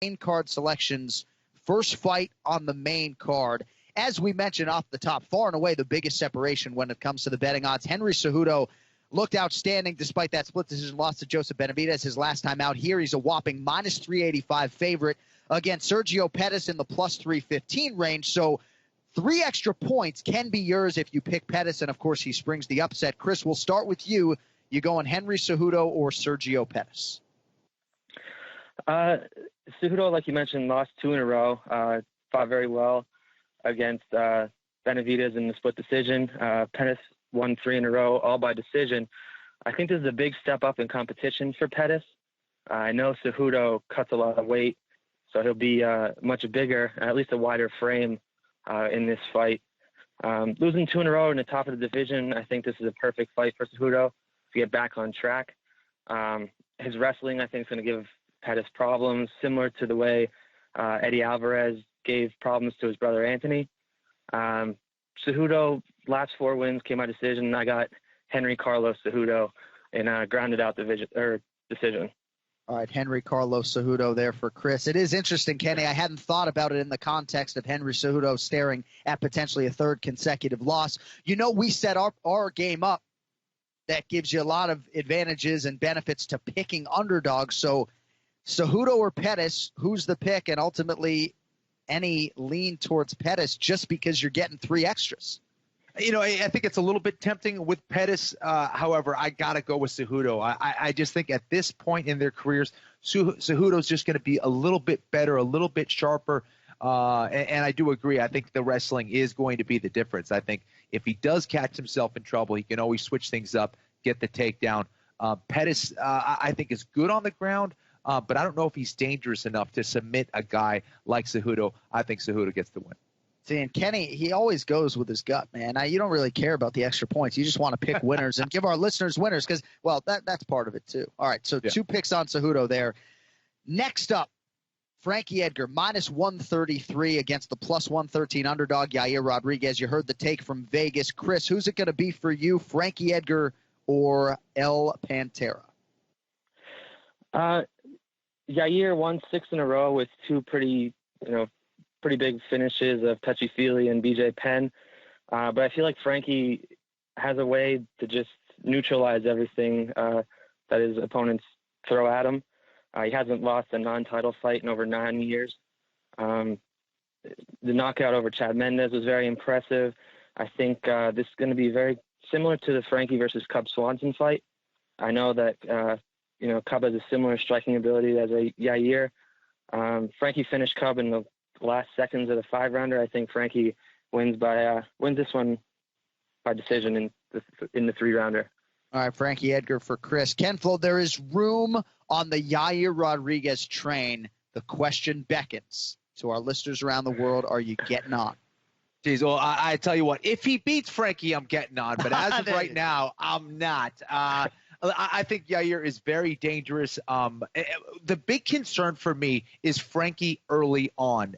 main card selections. First fight on the main card. As we mentioned off the top, far and away the biggest separation when it comes to the betting odds. Henry Cejudo looked outstanding despite that split decision loss to Joseph Benavidez his last time out. Here he's a whopping minus 385 favorite against Sergio Pettis in the plus 315 range. So 3 extra points can be yours if you pick Pettis, and of course he springs the upset. Chris, we'll start with you. You going Henry Cejudo or Sergio Pettis? Cejudo, like you mentioned, lost 2 in a row. Fought very well against Benavidez in the split decision. Pettis won 3 in a row, all by decision. I think this is a big step up in competition for Pettis. I know Cejudo cuts a lot of weight, so he'll be much bigger, at least a wider frame in this fight. Losing 2 in a row in the top of the division, I think this is a perfect fight for Cejudo to get back on track. His wrestling, I think, is going to give Pettis problems, similar to the way Eddie Alvarez gave problems to his brother Anthony. Cejudo, last 4 wins came by decision. I got Henry Carlos Cejudo in a grounded out decision. All right, Henry Carlos Cejudo there for Chris. It is interesting, Kenny. I hadn't thought about it in the context of Henry Cejudo staring at potentially a 3rd consecutive loss. You know, we set our game up that gives you a lot of advantages and benefits to picking underdogs. So Cejudo or Pettis, who's the pick? And ultimately, any lean towards Pettis just because you're getting 3 extras? You know, I think it's a little bit tempting with Pettis. However, I got to go with Cejudo. I just think at this point in their careers, Cejudo's just going to be a little bit better, a little bit sharper. And I do agree. I think the wrestling is going to be the difference. I think if he does catch himself in trouble, he can always switch things up, get the takedown. Pettis, I think, is good on the ground. But I don't know if he's dangerous enough to submit a guy like Cejudo. I think Cejudo gets the win. See, and Kenny, he always goes with his gut, man. Now, you don't really care about the extra points. You just want to pick winners and give our listeners winners because, well, that's part of it too. All right, so 2 picks on Cejudo there. Next up, Frankie Edgar, minus 133 against the plus 113 underdog, Yair Rodriguez. You heard the take from Vegas. Chris, who's it going to be for you, Frankie Edgar or El Pantera? Yair won 6 in a row with 2 pretty big finishes of Touchy-Feely and BJ Penn. But I feel like Frankie has a way to just neutralize everything that his opponents throw at him. He hasn't lost a non-title fight in over 9 years. The knockout over Chad Mendes was very impressive. I think this is going to be very similar to the Frankie versus Cub Swanson fight. I know that Cub has a similar striking ability as a Yair. Frankie finished Cub in the last seconds of the 5-rounder. I think Frankie wins this one by decision in the 3-rounder. All right, Frankie Edgar for Chris. Ken Flo, there is room on the Yair Rodriguez train. The question beckons to our listeners around the world: are you getting on? Geez, well, I tell you what, if he beats Frankie, I'm getting on. But as of right now, I'm not. I think Yair is very dangerous. The big concern for me is Frankie early on.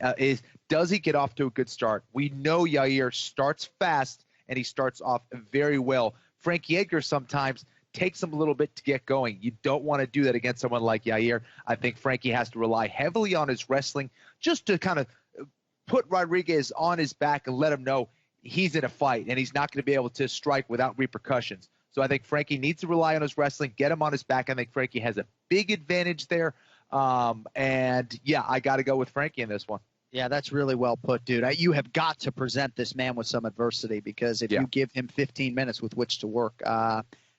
Does he get off to a good start? We know Yair starts fast, and he starts off very well. Frankie Edgar sometimes takes him a little bit to get going. You don't want to do that against someone like Yair. I think Frankie has to rely heavily on his wrestling just to kind of put Rodriguez on his back and let him know he's in a fight, and he's not going to be able to strike without repercussions. So I think Frankie needs to rely on his wrestling, get him on his back. I think Frankie has a big advantage there. And, yeah, I got to go with Frankie in this one. Yeah, that's really well put, dude. You have got to present this man with some adversity because if you give him 15 minutes with which to work,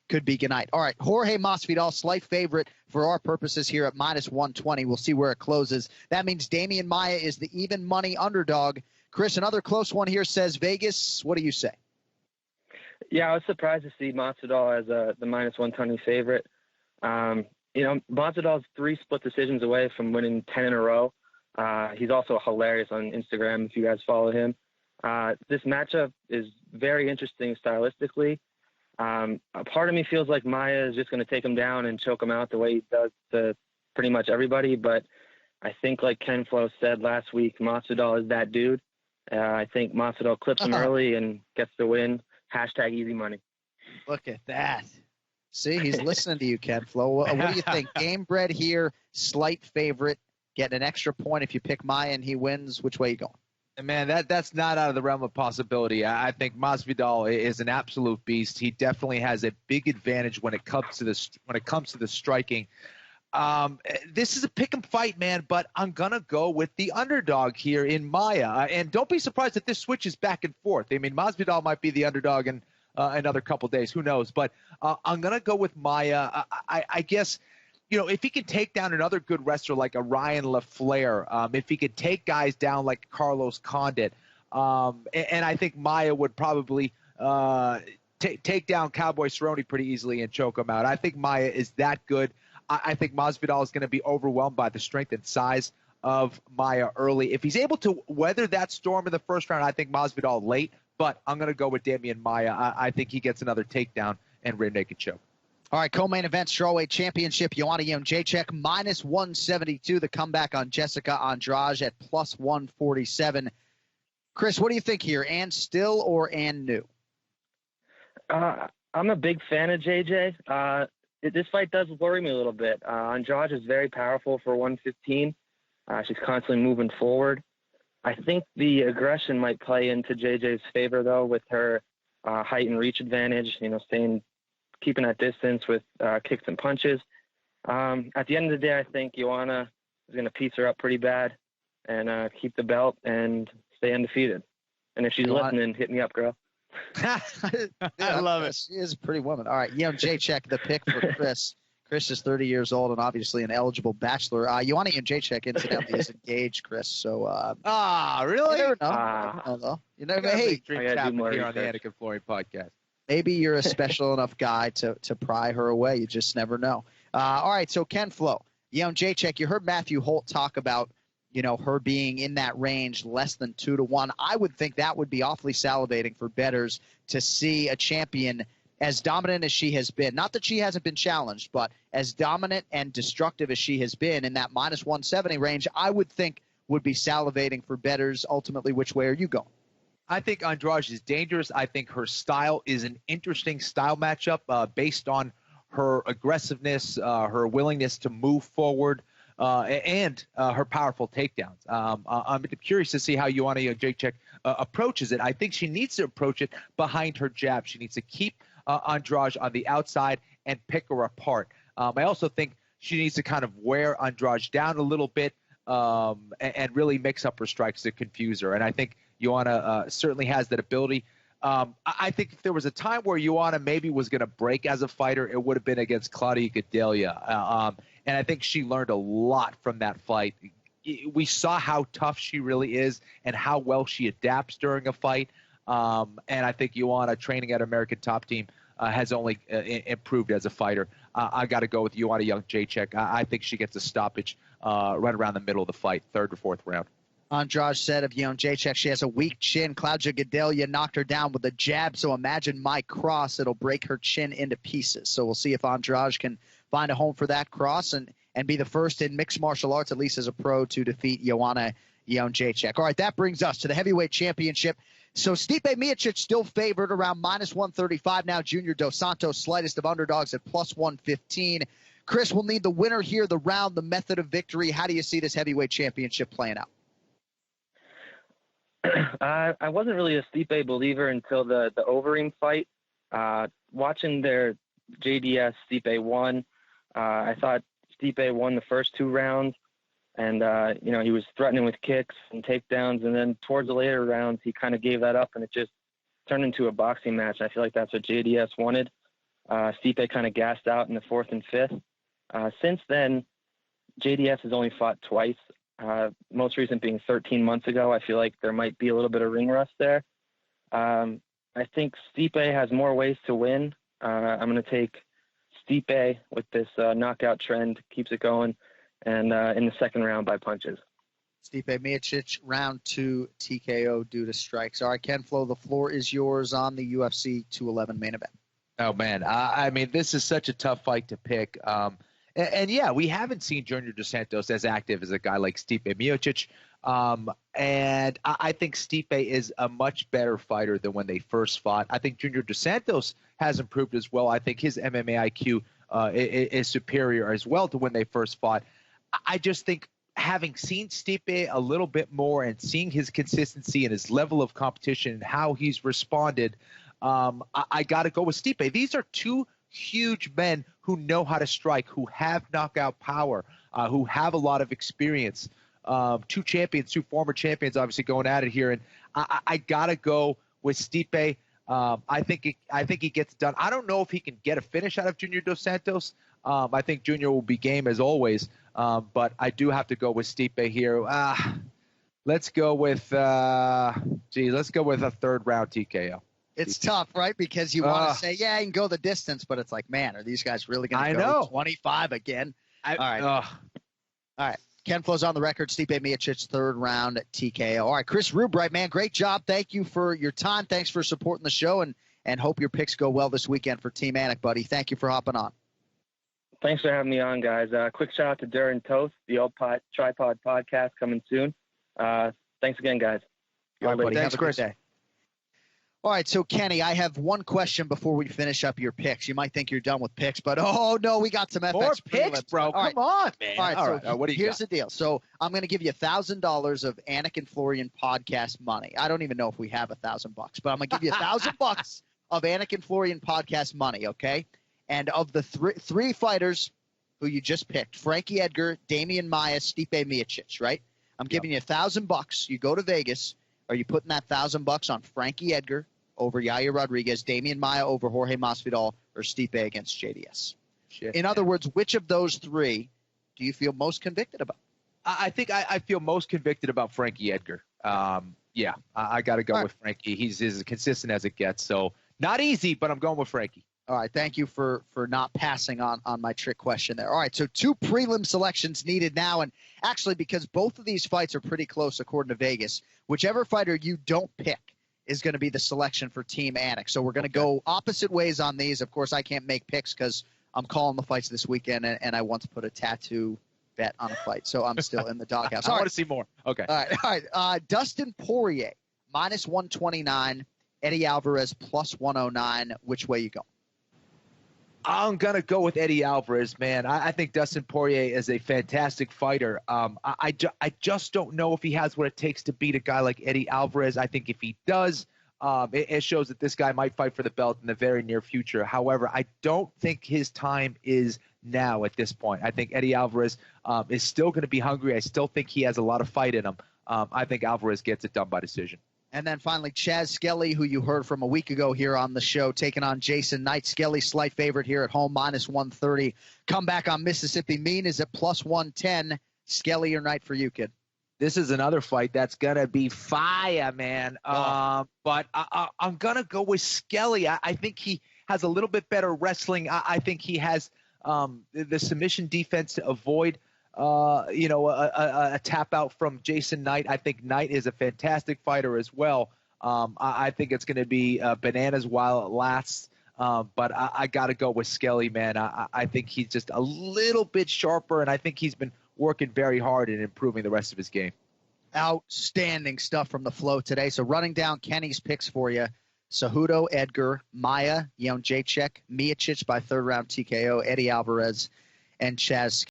could be good night. All right, Jorge Masvidal, slight favorite for our purposes here at minus 120. We'll see where it closes. That means Damian Maia is the even money underdog. Chris, another close one here, says Vegas. What do you say? Yeah, I was surprised to see Masvidal as the minus 120 favorite. Masvidal's 3 split decisions away from winning 10 in a row. He's also hilarious on Instagram if you guys follow him. This matchup is very interesting stylistically. A part of me feels like Maia is just going to take him down and choke him out the way he does to pretty much everybody. But I think, like Ken Flo said last week, Masvidal is that dude. I think Masvidal clips him early and gets the win. # easy money. Look at that. See, he's listening to you, Ken Flo. What do you think? Game bred here, slight favorite. getting an extra point if you pick Maia and he wins. Which way you going? And man, that's not out of the realm of possibility. I think Masvidal is an absolute beast. He definitely has a big advantage when it comes to the striking. This is a pick 'em fight, man, but I'm gonna go with the underdog here in Maia. And don't be surprised if this switches back and forth. I mean, Masvidal might be the underdog in another couple days. Who knows? But I'm gonna go with Maia. I guess, if he could take down another good wrestler like a Ryan LaFleur, if he could take guys down like Carlos Condit, and I think Maia would probably take down Cowboy Cerrone pretty easily and choke him out. I think Maia is that good. I think Masvidal is going to be overwhelmed by the strength and size of Maia early. If he's able to weather that storm in the first round, I think Masvidal late, but I'm going to go with Damian Maia. I think he gets another takedown and rear naked choke. All right, co-main event, strawweight championship, Joanna Jędrzejczyk, -172. The comeback on Jessica Andrade at +147. Chris, what do you think here? And still or and new? I'm a big fan of JJ. This fight does worry me a little bit. Andrade is very powerful for 115. She's constantly moving forward. I think the aggression might play into JJ's favor, though, with her height and reach advantage, keeping that distance with kicks and punches. At the end of the day, I think Joanna is going to piece her up pretty bad and keep the belt and stay undefeated. And if she's listening, hit me up, girl. I love it. She is a pretty woman. All right, Jędrzejczyk, the pick for Chris. Chris is 30 years old and obviously an eligible bachelor. Joanna Jędrzejczyk, incidentally, is engaged, Chris. So, really? You never know. You never know. Hey, here on the Anakin Florian podcast. Maybe you're a special enough guy to pry her away. You just never know. All right, so Ken Flo, Jędrzejczyk, you heard Matthew Holt talk about, her being in that range less than 2-1. I would think that would be awfully salivating for bettors to see a champion as dominant as she has been. Not that she hasn't been challenged, but as dominant and destructive as she has been in that -170 range, I would think would be salivating for bettors. Ultimately, which way are you going? I think Andrade is dangerous. I think her style is an interesting style matchup based on her aggressiveness, her willingness to move forward, and her powerful takedowns. I'm curious to see how Joanna Jędrzejczyk approaches it. I think she needs to approach it behind her jab. She needs to keep Andrade on the outside and pick her apart. I also think she needs to kind of wear Andrade down a little bit and really mix up her strikes to confuse her. And I think Joanna certainly has that ability. I think if there was a time where Joanna maybe was going to break as a fighter, it would have been against Claudia Gadelha. And I think she learned a lot from that fight. We saw how tough she really is and how well she adapts during a fight. And I think Joanna, training at American Top Team, has only improved as a fighter. I got to go with Joanna Jędrzejczyk. I think she gets a stoppage right around the middle of the fight, third or fourth round. Andrade said of Jędrzejczyk, she has a weak chin. Claudia Gadelha knocked her down with a jab, so imagine my cross. It'll break her chin into pieces. So we'll see if Andrade can find a home for that cross and be the first in mixed martial arts, at least as a pro, to defeat Joanna Jędrzejczyk. All right, that brings us to the heavyweight championship. So Stipe Miocic still favored around -135 now. Junior Dos Santos, slightest of underdogs at +115. Chris, we'll need the winner here, the round, the method of victory. How do you see this heavyweight championship playing out? I wasn't really a Stipe believer until the Overeem fight. Watching their JDS, Stipe won. I thought Stipe won the first 2 rounds, and he was threatening with kicks and takedowns, and then towards the later rounds he kind of gave that up, and it just turned into a boxing match. I feel like that's what JDS wanted. Stipe kind of gassed out in the 4th and 5th. Since then, JDS has only fought twice. Most recent being 13 months ago. I feel like there might be a little bit of ring rust there. I think Stipe has more ways to win. I'm going to take Stipe with this knockout trend, keeps it going, and in the second round by punches. Stipe Miocic, round 2 TKO due to strikes. All right, Ken Flo, the floor is yours on the UFC 211 main event. Oh, man. I mean, this is such a tough fight to pick. And yeah, we haven't seen Junior Dos Santos as active as a guy like Stipe Miocic. And I think Stipe is a much better fighter than when they first fought. I think Junior Dos Santos has improved as well. I think his MMA IQ is superior as well to when they first fought. I just think having seen Stipe a little bit more and seeing his consistency and his level of competition and how he's responded, I got to go with Stipe. These are two huge men who know how to strike, who have knockout power, who have a lot of experience. Two champions, two former champions, obviously going at it here, and I got to go with Stipe. I think he gets it done. I don't know if he can get a finish out of Junior Dos Santos. I think Junior will be game as always, but I do have to go with Stipe here. Let's go with a third round TKO. It's tough, right? Because you want to say, yeah, you can go the distance, but it's like, man, are these guys really going to go 25 again? All right. All right. Ken Flo's on the record. Stipe Miocic, third round TKO. All right, Chris Rubright, man, great job. Thank you for your time. Thanks for supporting the show, and hope your picks go well this weekend for Team Anik, buddy. Thank you for hopping on. Thanks for having me on, guys. Quick shout out to Durin Toast, the Old Tripod podcast coming soon. Thanks again, guys. All right, buddy. Thanks, Have a Chris. good day. All right, so Kenny, I have one question before we finish up your picks. You might think you're done with picks, but no, we got some FX More prelims, picks, bro. All right. Come on, man. All right, so what do you here's got? the deal. So I'm going to give you $1,000 of Anik and Florian podcast money. I don't even know if we have $1,000, but I'm going to give you $1,000 of Anik and Florian podcast money, okay? And of the three fighters who you just picked, Frankie Edgar, Damian Maia, Stipe Miocic, right? I'm giving you $1,000. You go to Vegas. Are you putting that $1,000 on Frankie Edgar over Yair Rodriguez, Damian Maia over Jorge Masvidal, or Stipe against JDS? In other words, which of those three do you feel most convicted about? I think I feel most convicted about Frankie Edgar. Yeah, I got to go with Frankie. He's as consistent as it gets. So not easy, but I'm going with Frankie. All right, thank you for not passing on my trick question there. All right, so two prelim selections needed now, and actually because both of these fights are pretty close according to Vegas, whichever fighter you don't pick is going to be the selection for Team Anik. So we're going to go opposite ways on these. Of course, I can't make picks because I'm calling the fights this weekend, and I once put a tattoo bet on a fight, so I'm still in the doghouse. I want to see more. Okay. All right. Dustin Poirier, minus 129, Eddie Alvarez, plus 109. Which way you go? I'm going to go with Eddie Alvarez, man. I think Dustin Poirier is a fantastic fighter. I just don't know if he has what it takes to beat a guy like Eddie Alvarez. I think if he does, it shows that this guy might fight for the belt in the very near future. However, I don't think his time is now at this point. I think Eddie Alvarez is still going to be hungry. I still think he has a lot of fight in him. I think Alvarez gets it done by decision. And then finally, Chaz Skelly, who you heard from a week ago here on the show, taking on Jason Knight. Skelly, slight favorite here at home, minus 130. Comeback on Mississippi Mean is at plus 110. Skelly or Knight for you, kid? This is another fight that's going to be fire, man. But I'm going to go with Skelly. I think he has a little bit better wrestling. I think he has the submission defense to avoid a tap out from Jason Knight. I think Knight is a fantastic fighter as well. I think it's going to be bananas while it lasts. But I got to go with Skelly, man. I think he's just a little bit sharper, and I think he's been working very hard in improving the rest of his game. Outstanding stuff from the flow today. So running down Kenny's picks for you. Cejudo, Edgar, Maia, Miocic, Miocic by third round TKO, Eddie Alvarez, and Chaz